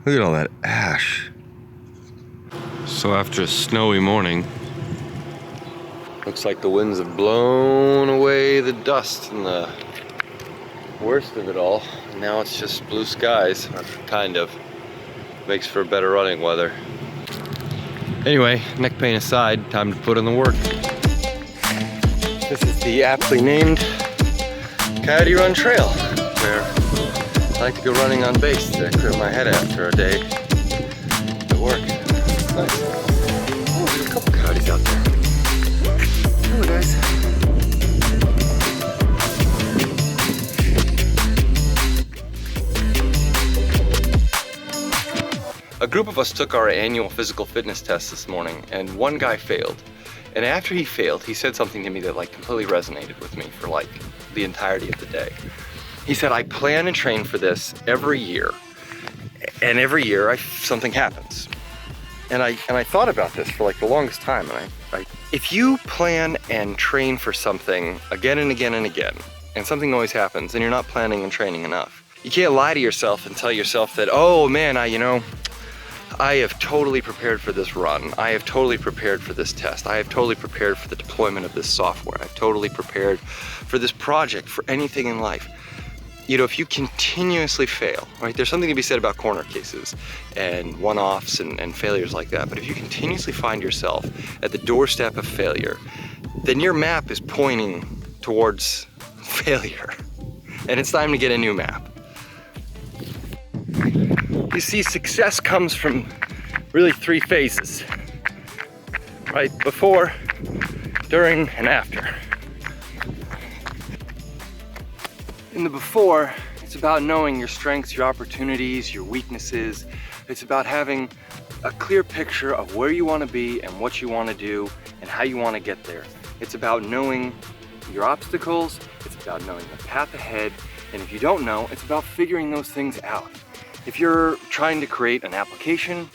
Look at all that ash. So after a snowy morning, looks like the winds have blown away the dust and the worst of it all. Now it's just blue skies, or kind of. Makes for better running weather. Anyway, neck pain aside, time to put in the work. This is the aptly named Coyote Run Trail, where I like to go running on base to clear my head after a day at work. Nice. Oh, there's a couple coyotes out there. Hello, guys. A group of us took our annual physical fitness test this morning, and one guy failed. And after he failed, he said something to me that completely resonated with me for the entirety of the day. He said, I plan and train for this every year, and every year something happens. And I thought about this for the longest time, and if you plan and train for something again and again and again, and something always happens, then you're not planning and training enough. You can't lie to yourself and tell yourself that, oh man, I have totally prepared for this run. I have totally prepared for this test. I have totally prepared for the deployment of this software. I've totally prepared for this project, for anything in life. If you continuously fail, right? There's something to be said about corner cases and one-offs and failures like that. But if you continuously find yourself at the doorstep of failure, then your map is pointing towards failure. And it's time to get a new map. You see, success comes from really three phases, right? Before, during, and after. In the before, it's about knowing your strengths, your opportunities, your weaknesses. It's about having a clear picture of where you want to be and what you want to do and how you want to get there. It's about knowing your obstacles. It's about knowing the path ahead. And if you don't know, it's about figuring those things out. If you're trying to create an application,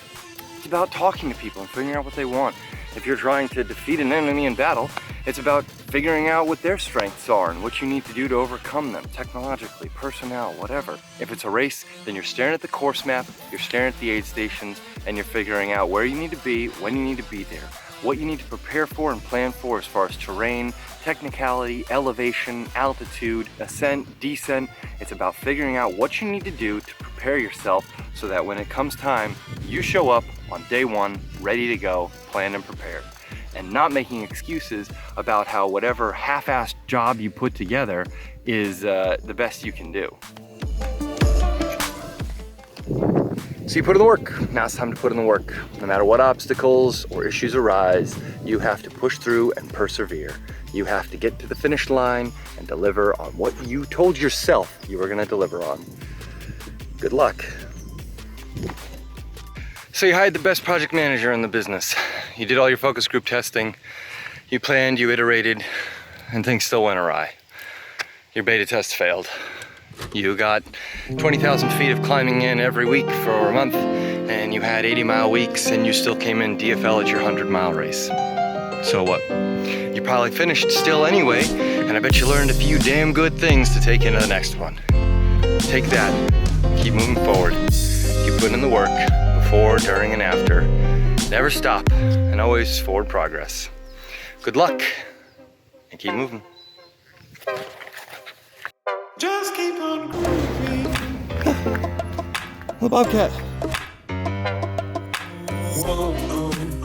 it's about talking to people and figuring out what they want. If you're trying to defeat an enemy in battle, it's about figuring out what their strengths are and what you need to do to overcome them, technologically, personnel, whatever. If it's a race, then you're staring at the course map, you're staring at the aid stations, and you're figuring out where you need to be, when you need to be there, what you need to prepare for and plan for as far as terrain, technicality, elevation, altitude, ascent, descent. It's about figuring out what you need to do to prepare yourself so that when it comes time, you show up on day one, ready to go, planned and prepared. And not making excuses about how whatever half-assed job you put together is the best you can do. So you put in the work. Now it's time to put in the work. No matter what obstacles or issues arise, you have to push through and persevere. You have to get to the finish line and deliver on what you told yourself you were going to deliver on. Good luck. So you hired the best project manager in the business. You did all your focus group testing. You planned, you iterated, and things still went awry. Your beta test failed. You got 20,000 feet of climbing in every week for a month, and you had 80-mile weeks, and you still came in DFL at your 100-mile race. So what? You probably finished still anyway, and I bet you learned a few damn good things to take into the next one. Take that, keep moving forward, keep putting in the work, before, during, and after. Never stop, and always forward progress. Good luck, and keep moving. Just keep on grooving. The Bobcat. Whoa, oh.